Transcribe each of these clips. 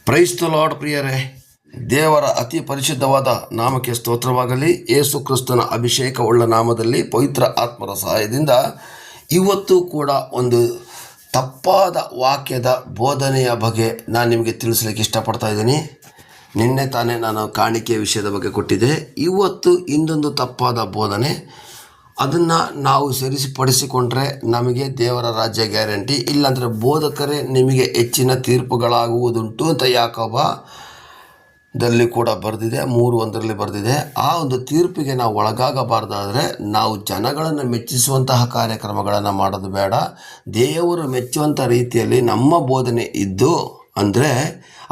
Praise the lord ಪ್ರಿಯರೇ, ದೇವರ ಅತಿ ಪರಿಶುದ್ಧವಾದ ನಾಮಕ್ಕೆ ಸ್ತೋತ್ರವಾಗಲಿ. ಯೇಸು ಕ್ರಿಸ್ತನ ಅಭಿಷೇಕವುಳ್ಳ ನಾಮದಲ್ಲಿ ಪವಿತ್ರ ಆತ್ಮರ ಸಹಾಯದಿಂದ ಇವತ್ತು ಕೂಡ ಒಂದು ತಪ್ಪಾದ ವಾಕ್ಯದ ಬೋಧನೆಯ ಬಗ್ಗೆ ನಾನು ನಿಮಗೆ ತಿಳಿಸ್ಲಿಕ್ಕೆ ಇಷ್ಟಪಡ್ತಾ ಇದ್ದೀನಿ. ನಿನ್ನೆ ತಾನೇ ನಾನು ಕಾಣಿಕೆ ವಿಷಯದ ಬಗ್ಗೆ ಕೊಟ್ಟಿದ್ದೆ. ಇವತ್ತು ಇನ್ನೊಂದು ತಪ್ಪಾದ ಬೋಧನೆ, ಅದನ್ನು ನಾವು ಸರಿಪಡಿಸಿಕೊಂಡ್ರೆ ನಮಗೆ ದೇವರ ರಾಜ್ಯ ಗ್ಯಾರಂಟಿ, ಇಲ್ಲಾಂದರೆ ಬೋಧಕರೇ ನಿಮಗೆ ಹೆಚ್ಚಿನ ತೀರ್ಪುಗಳಾಗುವುದುಂಟು ಅಂತ ಯಾಕೋಬದಲ್ಲಿ ಕೂಡ ಬರೆದಿದೆ, 3:1 ಬರೆದಿದೆ. ಆ ಒಂದು ತೀರ್ಪಿಗೆ ನಾವು ಒಳಗಾಗಬಾರ್ದಾದರೆ ನಾವು ಜನಗಳನ್ನು ಮೆಚ್ಚಿಸುವಂತಹ ಕಾರ್ಯಕ್ರಮಗಳನ್ನು ಮಾಡೋದು ಬೇಡ. ದೇವರು ಮೆಚ್ಚುವಂಥ ರೀತಿಯಲ್ಲಿ ನಮ್ಮ ಬೋಧನೆ ಇದ್ದು, ಅಂದರೆ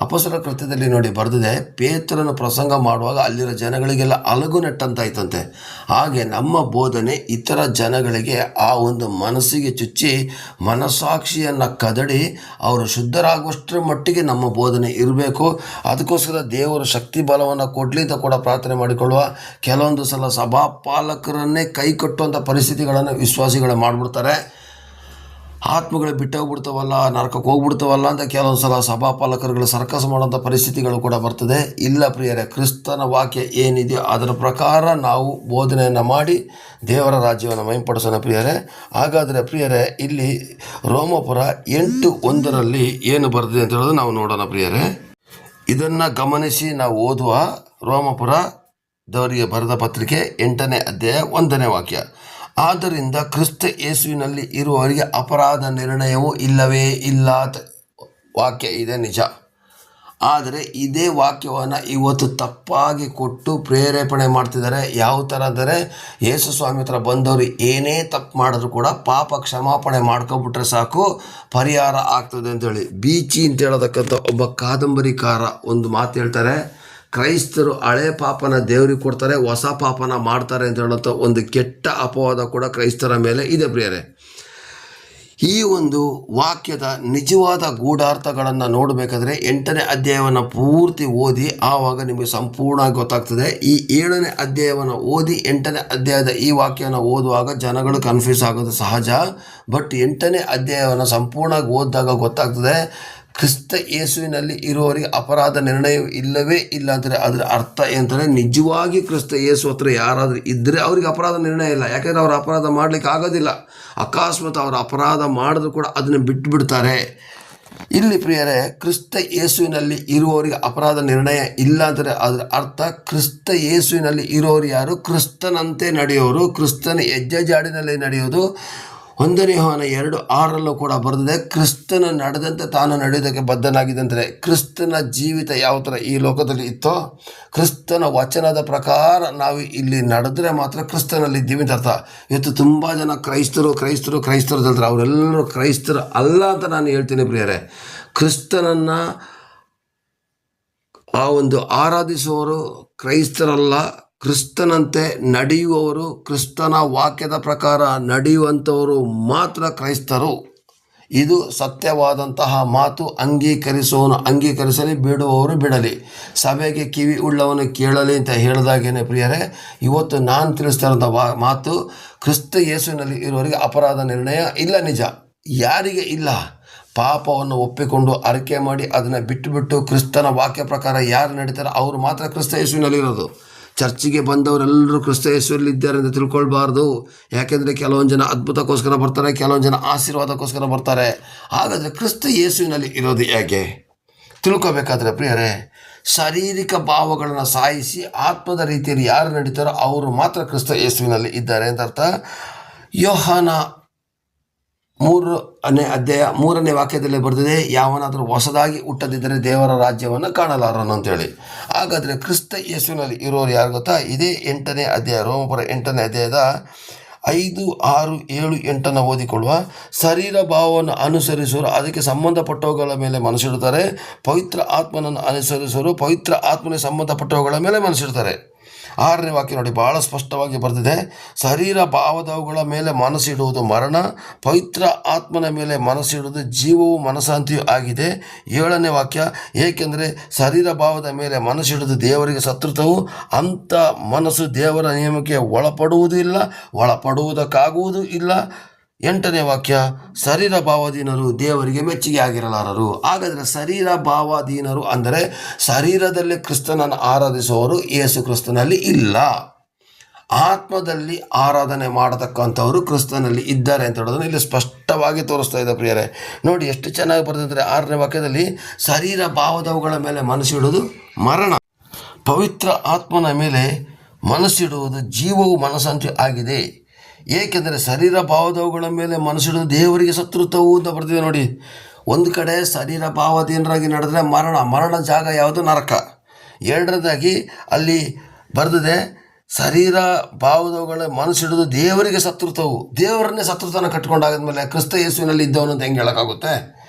ಅಪೊಸ್ತಲರ ಕೃತ್ಯದಲ್ಲಿ ನೋಡಿ ಬರೆದಿದೆ, ಪೇತ್ರನ ಪ್ರಸಂಗ ಮಾಡುವಾಗ ಅಲ್ಲಿರೋ ಜನಗಳಿಗೆಲ್ಲ ಅಲಗು ನೆಟ್ಟಂತಾಯ್ತಂತೆ. ಹಾಗೆ ನಮ್ಮ ಬೋಧನೆ ಇತರ ಜನಗಳಿಗೆ ಆ ಒಂದು ಮನಸ್ಸಿಗೆ ಚುಚ್ಚಿ ಮನಸ್ಸಾಕ್ಷಿಯನ್ನು ಕದಡಿ ಅವರು ಶುದ್ಧರಾಗುವಷ್ಟರ ಮಟ್ಟಿಗೆ ನಮ್ಮ ಬೋಧನೆ ಇರಬೇಕು. ಅದಕ್ಕೋಸ್ಕರ ದೇವರು ಶಕ್ತಿ ಬಲವನ್ನು ಕೊಡಲಿ ಅಂತ ಕೂಡ ಪ್ರಾರ್ಥನೆ ಮಾಡಿಕೊಳ್ಳುವ. ಕೆಲವೊಂದು ಸಲ ಸಭಾಪಾಲಕರನ್ನೇ ಕೈ ಕಟ್ಟುವಂಥ ಪರಿಸ್ಥಿತಿಗಳನ್ನು ವಿಶ್ವಾಸಿಗಳು ಮಾಡಿಬಿಡ್ತಾರೆ. ಆತ್ಮಗಳು ಬಿಟ್ಟೋಗ್ಬಿಡ್ತಾವಲ್ಲ, ನರಕಕ್ಕೆ ಹೋಗ್ಬಿಡ್ತಾವಲ್ಲ ಅಂತ ಕೆಲವೊಂದು ಸಲ ಸಭಾಪಾಲಕರುಗಳು ಸರ್ಕಸ್ ಮಾಡೋಂಥ ಪರಿಸ್ಥಿತಿಗಳು ಕೂಡ ಬರ್ತದೆ. ಇಲ್ಲ ಪ್ರಿಯರೇ, ಕ್ರಿಸ್ತನ ವಾಕ್ಯ ಏನಿದೆಯೋ ಅದರ ಪ್ರಕಾರ ನಾವು ಬೋಧನೆಯನ್ನು ಮಾಡಿ ದೇವರ ರಾಜ್ಯವನ್ನು ಮಹಿಂಪಡಿಸೋಣ ಪ್ರಿಯರೇ. ಹಾಗಾದರೆ ಪ್ರಿಯರೇ, ಇಲ್ಲಿ ರೋಮಾಪುರ 8:1 ಏನು ಬರೆದಿದೆ ಅಂತ ಹೇಳೋದು ನಾವು ನೋಡೋಣ ಪ್ರಿಯರೇ. ಇದನ್ನು ಗಮನಿಸಿ ನಾವು ಓದುವ. ರೋಮಾಪುರದವರಿಗೆ ಬರೆದ ಪತ್ರಿಕೆ 8ನೇ ಅಧ್ಯಾಯ 1ನೇ ವಾಕ್ಯ. ಆದ್ದರಿಂದ ಕ್ರಿಸ್ತ ಯೇಸುವಿನಲ್ಲಿ ಇರುವವರಿಗೆ ಅಪರಾಧ ನಿರ್ಣಯವು ಇಲ್ಲವೇ ಇಲ್ಲ. ವಾಕ್ಯ ಇದೆ, ನಿಜ. ಆದರೆ ಇದೇ ವಾಕ್ಯವನ್ನು ಇವತ್ತು ತಪ್ಪಾಗಿ ಕೊಟ್ಟು ಪ್ರೇರೇಪಣೆ ಮಾಡ್ತಿದ್ದಾರೆ. ಯಾವ ಥರ ಅಂದರೆ, ಯೇಸು ಸ್ವಾಮಿ ಹತ್ರ ಬಂದವರು ಏನೇ ತಪ್ಪು ಮಾಡಿದ್ರು ಕೂಡ ಪಾಪ ಕ್ಷಮಾಪಣೆ ಮಾಡ್ಕೊಬಿಟ್ರೆ ಸಾಕು, ಪರಿಹಾರ ಆಗ್ತದೆ ಅಂತೇಳಿ ಬೀಚಿ ಅಂತ ಹೇಳೋದಕ್ಕಂಥ ಒಬ್ಬ ಕಾದಂಬರಿಕಾರ ಒಂದು ಮಾತು ಹೇಳ್ತಾರೆ. ಕ್ರೈಸ್ತರು ಹಳೆ ಪಾಪನ ದೇವರಿಗೆ ಕೊಡ್ತಾರೆ, ಹೊಸ ಪಾಪನ ಮಾಡ್ತಾರೆ ಅಂತ ಹೇಳೋಂಥ ಒಂದು ಕೆಟ್ಟ ಅಪವಾದ ಕೂಡ ಕ್ರೈಸ್ತರ ಮೇಲೆ ಇದೆ ಪ್ರಿಯರೇ. ಈ ಒಂದು ವಾಕ್ಯದ ನಿಜವಾದ ಗೂಢಾರ್ಥಗಳನ್ನು ನೋಡಬೇಕಾದ್ರೆ 8ನೇ ಅಧ್ಯಾಯವನ್ನು ಪೂರ್ತಿ ಓದಿ, ಆವಾಗ ನಿಮಗೆ ಸಂಪೂರ್ಣವಾಗಿ ಗೊತ್ತಾಗ್ತದೆ. ಈ 7ನೇ ಅಧ್ಯಾಯವನ್ನು ಓದಿ 8ನೇ ಅಧ್ಯಾಯದ ಈ ವಾಕ್ಯವನ್ನು ಓದುವಾಗ ಜನಗಳು ಕನ್ಫ್ಯೂಸ್ ಆಗೋದು ಸಹಜ. ಬಟ್ 8ನೇ ಅಧ್ಯಾಯವನ್ನು ಸಂಪೂರ್ಣವಾಗಿ ಓದಿದಾಗ ಗೊತ್ತಾಗ್ತದೆ, ಕ್ರಿಸ್ತ ಯೇಸುವಿನಲ್ಲಿ ಇರುವವರಿಗೆ ಅಪರಾಧ ನಿರ್ಣಯ ಇಲ್ಲವೇ ಇಲ್ಲ ಅಂದರೆ ಅದರ ಅರ್ಥ ಏನಂದರೆ, ನಿಜವಾಗಿ ಕ್ರಿಸ್ತ ಯೇಸು ಹತ್ರ ಯಾರಾದರೂ ಇದ್ದರೆ ಅವ್ರಿಗೆ ಅಪರಾಧ ನಿರ್ಣಯ ಇಲ್ಲ. ಯಾಕೆಂದರೆ ಅವರು ಅಪರಾಧ ಮಾಡಲಿಕ್ಕೆ ಆಗೋದಿಲ್ಲ. ಅಕಸ್ಮಾತ್ ಅವರು ಅಪರಾಧ ಮಾಡಿದ್ರು ಕೂಡ ಅದನ್ನು ಬಿಟ್ಟುಬಿಡ್ತಾರೆ. ಇಲ್ಲಿ ಪ್ರಿಯರೇ, ಕ್ರಿಸ್ತ ಯೇಸುವಿನಲ್ಲಿ ಇರುವವರಿಗೆ ಅಪರಾಧ ನಿರ್ಣಯ ಇಲ್ಲ ಅಂದರೆ ಅದರ ಅರ್ಥ, ಕ್ರಿಸ್ತ ಯೇಸುವಿನಲ್ಲಿ ಇರೋರು ಯಾರು? ಕ್ರಿಸ್ತನಂತೆ ನಡೆಯೋರು, ಕ್ರಿಸ್ತನ ಹೆಜ್ಜೆ ಜಾಡಿನಲ್ಲಿ ನಡೆಯೋದು. 1ನೇ ಯೋಹಾನ 2:6 ಕೂಡ ಬರೆದಿದೆ, ಕ್ರಿಸ್ತನ ನಡೆದಂತೆ ತಾನು ನಡೆಯೋದಕ್ಕೆ ಬದ್ಧನಾಗಿದ್ದಂತೆ. ಕ್ರಿಸ್ತನ ಜೀವಿತ ಯಾವ ಥರ ಈ ಲೋಕದಲ್ಲಿ ಇತ್ತೋ, ಕ್ರಿಸ್ತನ ವಚನದ ಪ್ರಕಾರ ನಾವು ಇಲ್ಲಿ ನಡೆದ್ರೆ ಮಾತ್ರ ಕ್ರಿಸ್ತನಲ್ಲಿ ಇದ್ದೀವಿ ಅಂತ ಅರ್ಥ. ಇವತ್ತು ತುಂಬ ಜನ ಕ್ರೈಸ್ತರು ಹೇಳ್ತಾರೆ, ಅವರೆಲ್ಲರೂ ಕ್ರೈಸ್ತರು ಅಲ್ಲ ಅಂತ ನಾನು ಹೇಳ್ತೀನಿ ಪ್ರಿಯರೇ. ಕ್ರಿಸ್ತನನ್ನು ಆ ಒಂದು ಆರಾಧಿಸುವವರು ಕ್ರೈಸ್ತರಲ್ಲ, ಕ್ರಿಸ್ತನಂತೆ ನಡೆಯುವವರು, ಕ್ರಿಸ್ತನ ವಾಕ್ಯದ ಪ್ರಕಾರ ನಡೆಯುವಂಥವರು ಮಾತ್ರ ಕ್ರೈಸ್ತರು. ಇದು ಸತ್ಯವಾದಂತಹ ಮಾತು. ಅಂಗೀಕರಿಸುವವನು ಅಂಗೀಕರಿಸಲಿ, ಬಿಡುವವರು ಬಿಡಲಿ, ಸಭೆಗೆ ಕಿವಿ ಉಳ್ಳವನು ಕೇಳಲಿ ಅಂತ ಹೇಳಿದಾಗೇನೆ ಪ್ರಿಯರೇ, ಇವತ್ತು ನಾನು ತಿಳಿಸ್ತಾ ಇರೋಂಥ ಮಾತು, ಕ್ರಿಸ್ತ ಯೇಸುವಿನಲ್ಲಿ ಇರುವವರಿಗೆ ಅಪರಾಧ ನಿರ್ಣಯ ಇಲ್ಲ. ನಿಜ. ಯಾರಿಗೆ ಇಲ್ಲ? ಪಾಪವನ್ನು ಒಪ್ಪಿಕೊಂಡು ಅರಿಕೆ ಮಾಡಿ ಅದನ್ನು ಬಿಟ್ಟುಬಿಟ್ಟು ಕ್ರಿಸ್ತನ ವಾಕ್ಯ ಪ್ರಕಾರ ಯಾರು ನಡೀತಾರೆ ಅವರು ಮಾತ್ರ ಕ್ರಿಸ್ತ ಯೇಸುವಿನಲ್ಲಿರೋದು. ಚರ್ಚಿಗೆ ಬಂದವರೆಲ್ಲರೂ ಕ್ರಿಸ್ತ ಯೇಸುವಿನಲ್ಲಿ ಇದ್ದಾರೆ ಅಂತ ತಿಳ್ಕೊಳ್ಬಾರ್ದು. ಯಾಕೆಂದರೆ ಕೆಲವೊಂದು ಜನ ಅದ್ಭುತಕ್ಕೋಸ್ಕರ ಬರ್ತಾರೆ, ಕೆಲವೊಂದು ಜನ ಆಶೀರ್ವಾದಕ್ಕೋಸ್ಕರ ಬರ್ತಾರೆ. ಹಾಗಾದರೆ ಕ್ರಿಸ್ತ ಯೇಸುವಿನಲ್ಲಿ ಇರೋದು ಹೇಗೆ ತಿಳ್ಕೊಬೇಕಾದ್ರೆ ಪ್ರಿಯರೇ, ಶಾರೀರಿಕ ಭಾವಗಳನ್ನು ಸಾಯಿಸಿ ಆತ್ಮದ ರೀತಿಯಲ್ಲಿ ಯಾರು ನಡೀತಾರೋ ಅವರು ಮಾತ್ರ ಕ್ರಿಸ್ತ ಯೇಸುವಿನಲ್ಲಿ ಇದ್ದಾರೆ ಅಂತ ಅರ್ಥ. ಯೋಹಾನ 3ನೇ ಅಧ್ಯಾಯ 3ನೇ ವಾಕ್ಯದಲ್ಲಿ ಬರೆದಿದೆ, ಯಾವನಾದರೂ ಹೊಸದಾಗಿ ಹುಟ್ಟದಿದ್ದರೆ ದೇವರ ರಾಜ್ಯವನ್ನು ಕಾಣಲಾರನು ಅಂತೇಳಿ. ಹಾಗಾದರೆ ಕ್ರಿಸ್ತ ಯೇಸುವಿನಲ್ಲಿ ಇರೋರು ಯಾರು ಗೊತ್ತಾ? ಇದೇ 8ನೇ ಅಧ್ಯಾಯ, ರೋಮಾಪುರ 8ನೇ ಅಧ್ಯಾಯದ 5, 6, 7, 8 ಓದಿಕೊಳ್ಳುವ. ಶರೀರ ಭಾವವನ್ನು ಅನುಸರಿಸುವರು ಅದಕ್ಕೆ ಸಂಬಂಧಪಟ್ಟವುಗಳ ಮೇಲೆ ಮನಸ್ಸಿಡುತ್ತಾರೆ, ಪವಿತ್ರ ಆತ್ಮನನ್ನು ಅನುಸರಿಸುವರು ಪವಿತ್ರ ಆತ್ಮನಿಗೆ ಸಂಬಂಧಪಟ್ಟವುಗಳ ಮೇಲೆ ಮನಸ್ಸಿಡ್ತಾರೆ. 6ನೇ ವಾಕ್ಯ ನೋಡಿ, ಭಾಳ ಸ್ಪಷ್ಟವಾಗಿ ಬರೆದಿದೆ, ಶರೀರ ಭಾವದವುಗಳ ಮೇಲೆ ಮನಸ್ಸಿಡುವುದು ಮರಣ, ಪವಿತ್ರ ಆತ್ಮನ ಮೇಲೆ ಮನಸ್ಸಿಡುವುದು ಜೀವವು ಮನಸ್ಸಾಂತಿಯೂ ಆಗಿದೆ. 7ನೇ ವಾಕ್ಯ, ಏಕೆಂದರೆ ಶರೀರ ಭಾವದ ಮೇಲೆ ಮನಸ್ಸಿಡುವುದು ದೇವರಿಗೆ ಶತ್ರುತ್ವವು, ಅಂಥ ಮನಸ್ಸು ದೇವರ ನಿಯಮಕ್ಕೆ ಒಳಪಡುವುದೂ ಇಲ್ಲ, ಒಳಪಡುವುದಕ್ಕಾಗುವುದೂ ಇಲ್ಲ. 8ನೇ ವಾಕ್ಯ, ಶರೀರ ಭಾವಾಧೀನರು ದೇವರಿಗೆ ಮೆಚ್ಚುಗೆ ಆಗಿರಲಾರರು. ಹಾಗಾದರೆ ಶರೀರ ಭಾವಾಧೀನರು ಅಂದರೆ ಶರೀರದಲ್ಲಿ ಕ್ರಿಸ್ತನನ್ನು ಆರಾಧಿಸುವವರು ಯೇಸು ಕ್ರಿಸ್ತನಲ್ಲಿ ಇಲ್ಲ. ಆತ್ಮದಲ್ಲಿ ಆರಾಧನೆ ಮಾಡತಕ್ಕಂಥವರು ಕ್ರಿಸ್ತನಲ್ಲಿ ಇದ್ದಾರೆ ಅಂತ ಹೇಳೋದನ್ನು ಇಲ್ಲಿ ಸ್ಪಷ್ಟವಾಗಿ ತೋರಿಸ್ತಾ ಇದೆ ಪ್ರಿಯರೇ. ನೋಡಿ ಎಷ್ಟು ಚೆನ್ನಾಗಿ ಬರೆದಿದ್ದಾರೆ 6ನೇ ವಾಕ್ಯದಲ್ಲಿ, ಶರೀರ ಭಾವದವುಗಳ ಮೇಲೆ ಮನಸ್ಸಿಡುವುದು ಮರಣ, ಪವಿತ್ರ ಆತ್ಮನ ಮೇಲೆ ಮನಸ್ಸಿಡುವುದು ಜೀವವು ಮನಸ್ಸಂತೆ ಆಗಿದೆ. ಏಕೆಂದರೆ ಶರೀರ ಭಾವದವುಗಳ ಮೇಲೆ ಮನಸ್ಸಿಡುವುದು ದೇವರಿಗೆ ಶತ್ರುತ್ವವು ಅಂತ ಬರ್ತಿದೆ. ನೋಡಿ, ಒಂದು ಕಡೆ ಶರೀರ ಭಾವಧೀನರಾಗಿ ನಡೆದರೆ ಮರಣ ಜಾಗ ಯಾವುದು? ನರಕ. ಎರಡನೇದಾಗಿ ಅಲ್ಲಿ ಬರೆದಿದೆ, ಶರೀರ ಭಾವದವುಗಳ ಮನಸ್ಸಿಡುವುದು ದೇವರಿಗೆ ಶತ್ರುತ್ವವು. ದೇವರನ್ನೇ ಶತ್ರುತ್ವನ ಕಟ್ಕೊಂಡಾಗದ್ಮೇಲೆ ಕ್ರಿಸ್ತ ಯೇಸುವಿನಲ್ಲಿ ಇದ್ದವನು ಅಂತ ಹೆಂಗೆ ಹೇಳೋಕ್ಕಾಗುತ್ತೆ?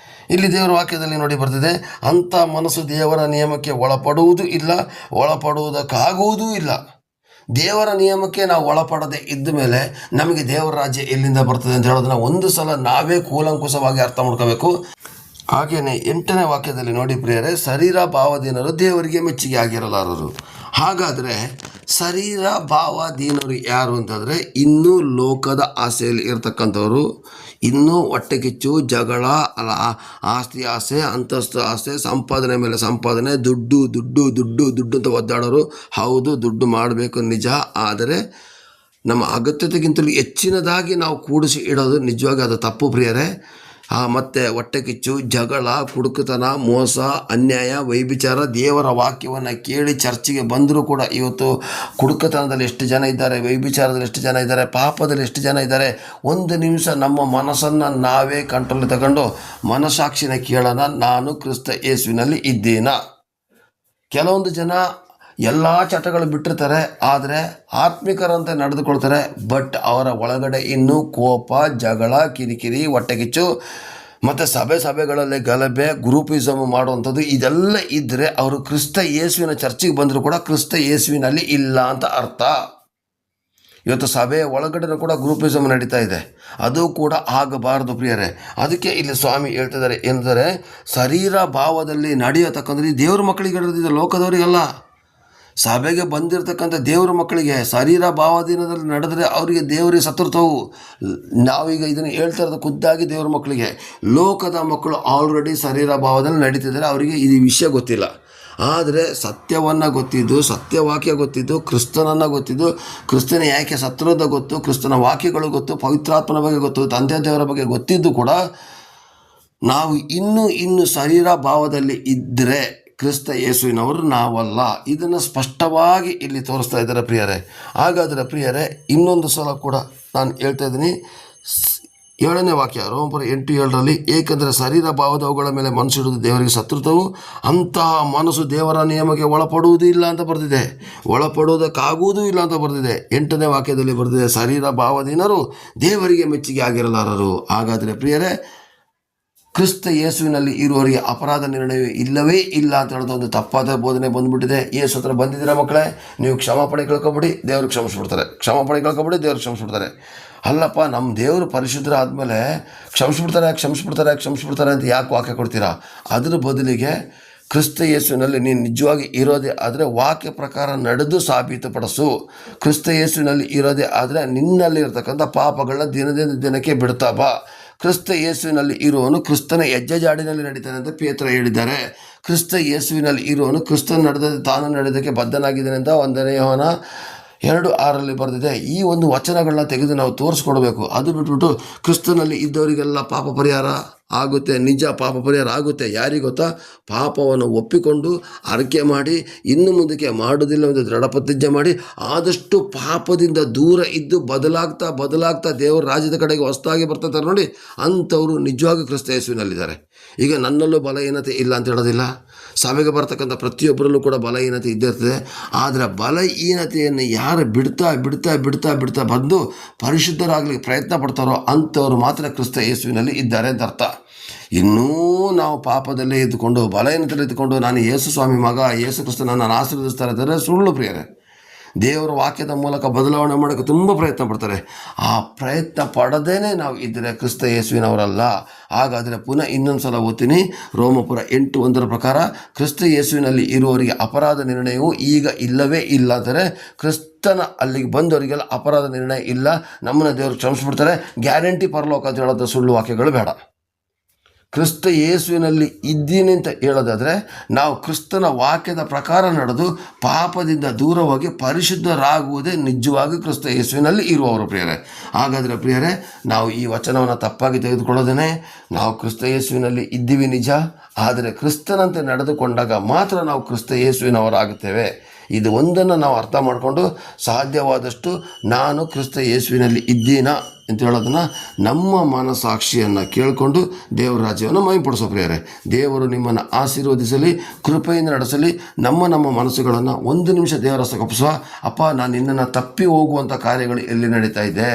ಇಲ್ಲಿ ದೇವರ ವಾಕ್ಯದಲ್ಲಿ ನೋಡಿ ಬರ್ತಿದೆ, ಅಂಥ ಮನಸ್ಸು ದೇವರ ನಿಯಮಕ್ಕೆ ಒಳಪಡುವುದೂ ಇಲ್ಲ, ಒಳಪಡುವುದಕ್ಕಾಗುವುದೂ ಇಲ್ಲ. ದೇವರ ನಿಯಮಕ್ಕೆ ನಾವು ಒಳಪಡದೆ ಇದ್ದ ಮೇಲೆ ನಮಗೆ ದೇವರ ರಾಜ್ಯ ಎಲ್ಲಿಂದ ಬರ್ತದೆ ಅಂತ ಹೇಳೋದನ್ನ ಒಂದು ಸಲ ನಾವೇ ಕೂಲಂಕುಷವಾಗಿ ಅರ್ಥ ಮಾಡ್ಕೋಬೇಕು. ಹಾಗೆಯೇ 8ನೇ ವಾಕ್ಯದಲ್ಲಿ ನೋಡಿ ಪ್ರಿಯರೇ, ಶರೀರ ಭಾವಧೀನರು ದೇವರಿಗೆ ಮೆಚ್ಚುಗೆ ಆಗಿರಲಾರರು. ಹಾಗಾದರೆ ಶರೀರ ಭಾವಾಧೀನರು ಯಾರು ಅಂತಂದರೆ, ಇನ್ನೂ ಲೋಕದ ಆಸೆಯಲ್ಲಿ ಇರತಕ್ಕಂಥವ್ರು, ಇನ್ನೂ ಹೊಟ್ಟೆ ಕಿಚ್ಚು, ಜಗಳ, ಆಸ್ತಿ ಆಸೆ, ಅಂತಸ್ತು ಆಸೆ, ಸಂಪಾದನೆ ಮೇಲೆ ಸಂಪಾದನೆ, ದುಡ್ಡು ದುಡ್ಡು ದುಡ್ಡು ದುಡ್ಡು ಅಂತ ಒದ್ದಾಡೋರು. ಹೌದು, ದುಡ್ಡು ಮಾಡಬೇಕು ನಿಜ, ಆದರೆ ನಮ್ಮ ಅಗತ್ಯತೆಗಿಂತಲೂ ಹೆಚ್ಚಿನದಾಗಿ ನಾವು ಕೂಡಿಸಿ ಇಡೋದು ನಿಜವಾಗಿ ಅದು ತಪ್ಪು ಪ್ರಿಯರೇ. ಮತ್ತು ಹೊಟ್ಟೆ ಕಿಚ್ಚು, ಜಗಳ, ಕುಡುಕತನ, ಮೋಸ, ಅನ್ಯಾಯ, ವೈಭಿಚಾರ. ದೇವರ ವಾಕ್ಯವನ್ನು ಕೇಳಿ ಚರ್ಚಿಗೆ ಬಂದರೂ ಕೂಡ ಇವತ್ತು ಕುಡುಕತನದಲ್ಲಿ ಎಷ್ಟು ಜನ ಇದ್ದಾರೆ, ವೈಭಿಚಾರದಲ್ಲಿ ಎಷ್ಟು ಜನ ಇದ್ದಾರೆ, ಪಾಪದಲ್ಲಿ ಎಷ್ಟು ಜನ ಇದ್ದಾರೆ. ಒಂದು ನಿಮಿಷ ನಮ್ಮ ಮನಸ್ಸನ್ನು ನಾವೇ ಕಂಟ್ರೋಲ್ ತಗೊಂಡು ಮನಸ್ಸಾಕ್ಷಿನ ಕೇಳೋಣ, ನಾನು ಕ್ರಿಸ್ತ ಯೇಸುವಿನಲ್ಲಿ ಇದ್ದೀನಾ? ಕೆಲವೊಂದು ಜನ ಎಲ್ಲ ಚಟಗಳು ಬಿಟ್ಟಿರ್ತಾರೆ, ಆದರೆ ಆತ್ಮಿಕರಂತೆ ನಡೆದುಕೊಳ್ತಾರೆ. ಬಟ್ ಅವರ ಒಳಗಡೆ ಇನ್ನೂ ಕೋಪ, ಜಗಳ, ಕಿರಿಕಿರಿ, ಹೊಟ್ಟೆಕಿಚ್ಚು ಮತ್ತು ಸಭೆಗಳಲ್ಲಿ ಗಲಭೆ, ಗ್ರೂಪಿಸಮ್ ಮಾಡುವಂಥದ್ದು ಇದೆಲ್ಲ ಇದ್ದರೆ ಅವರು ಕ್ರಿಸ್ತ ಯೇಸುವಿನ ಚರ್ಚಿಗೆ ಬಂದರೂ ಕೂಡ ಕ್ರಿಸ್ತ ಯೇಸುವಿನಲ್ಲಿ ಇಲ್ಲ ಅಂತ ಅರ್ಥ. ಇವತ್ತು ಸಭೆಯ ಒಳಗಡೆ ಕೂಡ ಗ್ರೂಪಿಸಮ್ ನಡೀತಾ ಇದೆ, ಅದು ಕೂಡ ಆಗಬಾರದು ಪ್ರಿಯರೇ. ಅದಕ್ಕೆ ಇಲ್ಲಿ ಸ್ವಾಮಿ ಹೇಳ್ತಿದ್ದಾರೆ ಏನಂದರೆ, ಶರೀರ ಭಾವದಲ್ಲಿ ನಡೆಯತಕ್ಕಂಥದ್ದು ದೇವ್ರ ಮಕ್ಕಳಿಗೆ ನಡೆದಿದೆ, ಲೋಕದವರಿಗೆಲ್ಲ. ಸಭೆಗೆ ಬಂದಿರತಕ್ಕಂಥ ದೇವರ ಮಕ್ಕಳಿಗೆ ಶರೀರ ಭಾವಾಧೀನದಲ್ಲಿ ನಡೆದರೆ ಅವರಿಗೆ ದೇವರಿಗೆ ಶತ್ರುತ್ವವು. ನಾವೀಗ ಇದನ್ನು ಹೇಳ್ತಾ ಇರೋದು ಖುದ್ದಾಗಿ ದೇವರ ಮಕ್ಕಳಿಗೆ. ಲೋಕದ ಮಕ್ಕಳು ಆಲ್ರೆಡಿ ಶರೀರ ಭಾವದಲ್ಲಿ ನಡೀತಿದ್ದಾರೆ, ಅವರಿಗೆ ಈ ವಿಷಯ ಗೊತ್ತಿಲ್ಲ. ಆದರೆ ಸತ್ಯವನ್ನು ಗೊತ್ತಿದ್ದು, ಸತ್ಯವಾಕ್ಯ ಗೊತ್ತಿದ್ದು, ಕ್ರಿಸ್ತನನ್ನು ಗೊತ್ತಿದ್ದು, ಕ್ರಿಸ್ತನ ಯಾಕೆ ಶತ್ರುದ ಗೊತ್ತು, ಕ್ರಿಸ್ತನ ವಾಕ್ಯಗಳು ಗೊತ್ತು, ಪವಿತ್ರಾತ್ಮನ ಬಗ್ಗೆ ಗೊತ್ತು, ತಂದೆ ದೇವರ ಬಗ್ಗೆ ಗೊತ್ತಿದ್ದು ಕೂಡ ನಾವು ಇನ್ನೂ ಶರೀರ ಭಾವದಲ್ಲಿ ಇದ್ದರೆ ಕ್ರಿಸ್ತ ಯೇಸುವಿನವರು ನಾವಲ್ಲ. ಇದನ್ನು ಸ್ಪಷ್ಟವಾಗಿ ಇಲ್ಲಿ ತೋರಿಸ್ತಾ ಇದ್ದಾರೆ ಪ್ರಿಯರೇ. ಹಾಗಾದರೆ ಪ್ರಿಯರೇ, ಇನ್ನೊಂದು ಸಲ ಕೂಡ ನಾನು ಹೇಳ್ತಾ ಇದ್ದೀನಿ, 7ನೇ ವಾಕ್ಯ, ರೋಮಪುರ 8:7, ಏಕೆಂದರೆ ಶರೀರ ಭಾವದವುಗಳ ಮೇಲೆ ಮನಸ್ಸಿಡುವುದು ದೇವರಿಗೆ ಶತ್ರುತ್ವವು, ಅಂತಹ ಮನಸ್ಸು ದೇವರ ನಿಯಮಕ್ಕೆ ಒಳಪಡುವುದೂ ಇಲ್ಲ ಅಂತ ಬರೆದಿದೆ, ಒಳಪಡುವುದಕ್ಕಾಗುವುದೂ ಇಲ್ಲ ಅಂತ ಬರೆದಿದೆ. 8ನೇ ವಾಕ್ಯದಲ್ಲಿ ಬರೆದಿದೆ, ಶರೀರ ಭಾವಧೀನರು ದೇವರಿಗೆ ಮೆಚ್ಚುಗೆ ಆಗಿರಲಾರರು. ಹಾಗಾದರೆ ಪ್ರಿಯರೇ, ಕ್ರಿಸ್ತ ಯೇಸುವಿನಲ್ಲಿ ಇರುವವರಿಗೆ ಅಪರಾಧ ನಿರ್ಣಯ ಇಲ್ಲವೇ ಇಲ್ಲ ಅಂತ ಹೇಳೋದು ಒಂದು ತಪ್ಪಾದ ಬೋಧನೆ ಬಂದುಬಿಟ್ಟಿದೆ. ಯೇಸು ಹತ್ರ ಬಂದಿದ್ದೀರಾ ಮಕ್ಕಳೇ, ನೀವು ಕ್ಷಮಾಪಣೆ ಕೇಳ್ಕೊಬಿಡಿ, ದೇವ್ರಿಗೆ ಕ್ಷಮಿಸ್ಬಿಡ್ತಾರೆ. ಕ್ಷಮಾಪಣೆ ಕೇಳ್ಕೊಬಿಡಿ, ದೇವ್ರಿಗೆ ಕ್ಷಮಿಸ್ಬಿಡ್ತಾರೆ. ಅಲ್ಲಪ್ಪ, ನಮ್ಮ ದೇವರು ಪರಿಶುದ್ಧರ ಆದಮೇಲೆ ಕ್ಷಮಿಸ್ಬಿಡ್ತಾರೆ ಅಂತ ಯಾಕೆ ವಾಕ್ಯ ಕೊಡ್ತೀರಾ? ಅದರ ಬದಲಿಗೆ ಕ್ರಿಸ್ತ ಯೇಸುವಿನಲ್ಲಿ ನೀನು ನಿಜವಾಗಿ ಇರೋದೇ ಆದರೆ ವಾಕ್ಯ ಪ್ರಕಾರ ನಡೆದು ಸಾಬೀತುಪಡಿಸು. ಕ್ರಿಸ್ತ ಯೇಸುವಿನಲ್ಲಿ ಇರೋದೇ ಆದರೆ ನಿನ್ನಲ್ಲಿ ಇರತಕ್ಕಂಥ ಪಾಪಗಳನ್ನ ದಿನದಿಂದ ದಿನಕ್ಕೆ ಬಿಡ್ತಾ ಬಾ. ಕ್ರಿಸ್ತ ಯೇಸುವಿನಲ್ಲಿ ಇರುವವನು ಕ್ರಿಸ್ತನ ಹೆಜ್ಜೆ ಜಾಡಿನಲ್ಲಿ ನಡೀತಾನೆ ಅಂತ ಪೇತ್ರ ಹೇಳಿದ್ದಾರೆ. ಕ್ರಿಸ್ತ ಯೇಸುವಿನಲ್ಲಿ ಇರುವವನು ಕ್ರಿಸ್ತನ ನಡೆದ ತಾನು ನಡೆದಕ್ಕೆ ಬದ್ಧನಾಗಿದ್ದಾನೆ ಅಂತ 1ನೇ ಯೋಹಾನ 2:6 ಬರೆದಿದೆ. ಈ ಒಂದು ವಚನಗಳನ್ನ ತೆಗೆದು ನಾವು ತೋರಿಸ್ಕೊಡ್ಬೇಕು. ಅದು ಬಿಟ್ಬಿಟ್ಟು ಕ್ರಿಸ್ತನಲ್ಲಿ ಇದ್ದವರಿಗೆಲ್ಲ ಪಾಪ ಪರಿಹಾರ ಆಗುತ್ತೆ, ನಿಜ ಪಾಪ ಪರಿಹಾರ ಆಗುತ್ತೆ. ಯಾರಿಗೆ ಗೊತ್ತಾ? ಪಾಪವನ್ನು ಒಪ್ಪಿಕೊಂಡು ಅರಿಕೆ ಮಾಡಿ ಇನ್ನು ಮುಂದಕ್ಕೆ ಮಾಡೋದಿಲ್ಲ ಎಂದು ದೃಢ ಪ್ರತಿಜ್ಞೆ ಮಾಡಿ ಆದಷ್ಟು ಪಾಪದಿಂದ ದೂರ ಇದ್ದು ಬದಲಾಗ್ತಾ ದೇವರ ರಾಜ್ಯದ ಕಡೆಗೆ ಹೊಸದಾಗಿ ಬರ್ತಾರೆ ನೋಡಿ, ಅಂಥವರು ನಿಜವಾಗಿ ಕ್ರಿಸ್ತ ಯೇಸುವಿನಲ್ಲಿದ್ದಾರೆ. ಈಗ ನನ್ನಲ್ಲೂ ಬಲಹೀನತೆ ಇಲ್ಲ ಅಂತ ಹೇಳೋದಿಲ್ಲ, ಸಭೆಗೆ ಬರ್ತಕ್ಕಂಥ ಪ್ರತಿಯೊಬ್ಬರಲ್ಲೂ ಕೂಡ ಬಲಹೀನತೆ ಇದ್ದೇ ಇರ್ತದೆ. ಆದರೆ ಬಲಹೀನತೆಯನ್ನು ಯಾರು ಬಿಡ್ತಾ ಬಂದು ಪರಿಶುದ್ಧರಾಗಲಿಕ್ಕೆ ಪ್ರಯತ್ನ ಪಡ್ತಾರೋ ಅಂಥವ್ರು ಮಾತ್ರ ಕ್ರಿಸ್ತ ಯೇಸುವಿನಲ್ಲಿ ಇದ್ದಾರೆ ಅಂತ ಅರ್ಥ. ಇನ್ನೂ ನಾವು ಪಾಪದಲ್ಲೇ ಇದ್ದುಕೊಂಡು ಬಲಹೀನತೆಯಲ್ಲಿ ಇದ್ದುಕೊಂಡು ನಾನು ಯೇಸು ಸ್ವಾಮಿ ಮಗ, ಯೇಸು ಕ್ರಿಸ್ತ ನನ್ನನ್ನು ಆಶೀರ್ವದಿಸ್ತಾರೆ ಅಂದರೆ ಸುಳ್ಳು ಪ್ರಿಯರೇ. ದೇವರ ವಾಕ್ಯದ ಮೂಲಕ ಬದಲಾವಣೆ ಮಾಡೋಕ್ಕೆ ತುಂಬ ಪ್ರಯತ್ನ ಪಡ್ತಾರೆ. ಆ ಪ್ರಯತ್ನ ಪಡದೇನೆ ನಾವು ಇದ್ದರೆ ಕ್ರಿಸ್ತ ಯೇಸುವಿನವರಲ್ಲ. ಹಾಗಾದರೆ ಪುನಃ ಇನ್ನೊಂದು ಸಲ ಓದ್ತೀನಿ. ರೋಮಪುರ 8:1 ಪ್ರಕಾರ ಕ್ರಿಸ್ತ ಯೇಸುವಿನಲ್ಲಿ ಇರುವವರಿಗೆ ಅಪರಾಧ ನಿರ್ಣಯವು ಈಗ ಇಲ್ಲವೇ ಇಲ್ಲ. ಅಂದರೆ ಕ್ರಿಸ್ತನ ಅಲ್ಲಿಗೆ ಬಂದವರಿಗೆಲ್ಲ ಅಪರಾಧ ನಿರ್ಣಯ ಇಲ್ಲ, ನಮ್ಮನ್ನು ದೇವರು ಕ್ಷಮಿಸ್ಬಿಡ್ತಾರೆ, ಗ್ಯಾರಂಟಿ ಪರಲೋಕ ಅಂತ ಹೇಳೋದು ಸುಳ್ಳು ವಾಕ್ಯಗಳು ಬೇಡ. ಕ್ರಿಸ್ತ ಯೇಸುವಿನಲ್ಲಿ ಇದ್ದೀನಿ ಅಂತ ಹೇಳೋದಾದರೆ ನಾವು ಕ್ರಿಸ್ತನ ವಾಕ್ಯದ ಪ್ರಕಾರ ನಡೆದು ಪಾಪದಿಂದ ದೂರ ಹೋಗಿ ಪರಿಶುದ್ಧರಾಗುವುದೇ ನಿಜವಾಗಿ ಕ್ರಿಸ್ತ ಯೇಸುವಿನಲ್ಲಿ ಇರುವವರು ಪ್ರಿಯರೇ. ಹಾಗಾದರೆ ಪ್ರಿಯರೇ, ನಾವು ಈ ವಚನವನ್ನು ತಪ್ಪಾಗಿ ತೆಗೆದುಕೊಳ್ಳೋದೇ, ನಾವು ಕ್ರಿಸ್ತ ಯೇಸುವಿನಲ್ಲಿ ಇದ್ದೀವಿ ನಿಜ, ಆದರೆ ಕ್ರಿಸ್ತನಂತೆ ನಡೆದುಕೊಂಡಾಗ ಮಾತ್ರ ನಾವು ಕ್ರಿಸ್ತ ಯೇಸುವಿನವರಾಗುತ್ತೇವೆ. ಇದು ಒಂದನ್ನು ನಾವು ಅರ್ಥ ಮಾಡಿಕೊಂಡು ಸಾಧ್ಯವಾದಷ್ಟು ನಾನು ಕ್ರಿಸ್ತ ಯೇಸುವಿನಲ್ಲಿ ಇದ್ದೀನಾ ಅಂತ ಹೇಳೋದನ್ನು ನಮ್ಮ ಮನಸಾಕ್ಷಿಯನ್ನು ಕೇಳಿಕೊಂಡು ದೇವರ ರಾಜ್ಯವನ್ನು ಮಹಿಮೆಪಡಿಸೋ ಪ್ರಿಯರೇ. ದೇವರು ನಿಮ್ಮನ್ನು ಆಶೀರ್ವದಿಸಲಿ, ಕೃಪೆಯಿಂದ ನಡೆಸಲಿ. ನಮ್ಮ ಮನಸ್ಸುಗಳನ್ನು ಒಂದು ನಿಮಿಷ ದೇವರ ಒಪ್ಪಿಸುವ. ಅಪ್ಪ, ನಾನು ನಿನ್ನನ್ನು ತಪ್ಪಿ ಹೋಗುವಂಥ ಕಾರ್ಯಗಳು ಎಲ್ಲಿ ನಡೀತಾ ಇದೆ,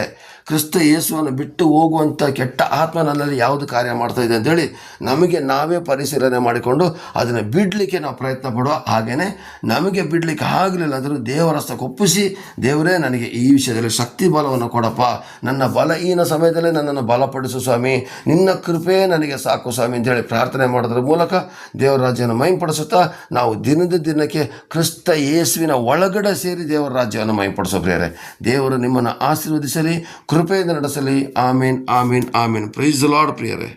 ಕ್ರಿಸ್ತ ಯೇಸುವನ್ನು ಬಿಟ್ಟು ಹೋಗುವಂಥ ಕೆಟ್ಟ ಆತ್ಮ ನನ್ನಲ್ಲಿ ಯಾವುದು ಕಾರ್ಯ ಮಾಡ್ತಾ ಇದೆ ಅಂತೇಳಿ ನಮಗೆ ನಾವೇ ಪರಿಶೀಲನೆ ಮಾಡಿಕೊಂಡು ಅದನ್ನು ಬಿಡಲಿಕ್ಕೆ ನಾವು ಪ್ರಯತ್ನ ಪಡುವ. ಹಾಗೆಯೇ ನಮಗೆ ಬಿಡಲಿಕ್ಕೆ ಆಗಲಿಲ್ಲ ಅಂದರೂ ದೇವರಸ್ತಕ್ಕೆ ಒಪ್ಪಿಸಿ, ದೇವರೇ ನನಗೆ ಈ ವಿಷಯದಲ್ಲಿ ಶಕ್ತಿ ಬಲವನ್ನು ಕೊಡಪ್ಪ, ನನ್ನ ಬಲಹೀನ ಸಮಯದಲ್ಲೇ ನನ್ನನ್ನು ಬಲಪಡಿಸು ಸ್ವಾಮಿ, ನಿನ್ನ ಕೃಪೆ ನನಗೆ ಸಾಕು ಸ್ವಾಮಿ ಅಂತೇಳಿ ಪ್ರಾರ್ಥನೆ ಮಾಡೋದ್ರ ಮೂಲಕ ದೇವರ ರಾಜ್ಯವನ್ನು ಮಹಿಮೆಪಡಿಸುತ್ತಾ ನಾವು ದಿನಕ್ಕೆ ಕ್ರಿಸ್ತ ಯೇಸುವಿನ ಒಳಗಡೆ ಸೇರಿ ದೇವರ ರಾಜ್ಯವನ್ನು ಮಹಿಮೆಪಡಿಸೋ ಪ್ರಿಯರೇ. ದೇವರು ನಿಮ್ಮನ್ನು ಆಶೀರ್ವದಿಸಲಿ, ಕೃಪೆಯಿಂದ ನಡೆಸಲಿ. ಆಮೇನ್, ಆಮೇನ್, ಆಮೇನ್. ಪ್ರೈಸ್ ದಿ ಲಾರ್ಡ್ ಪ್ರಿಯರೇ.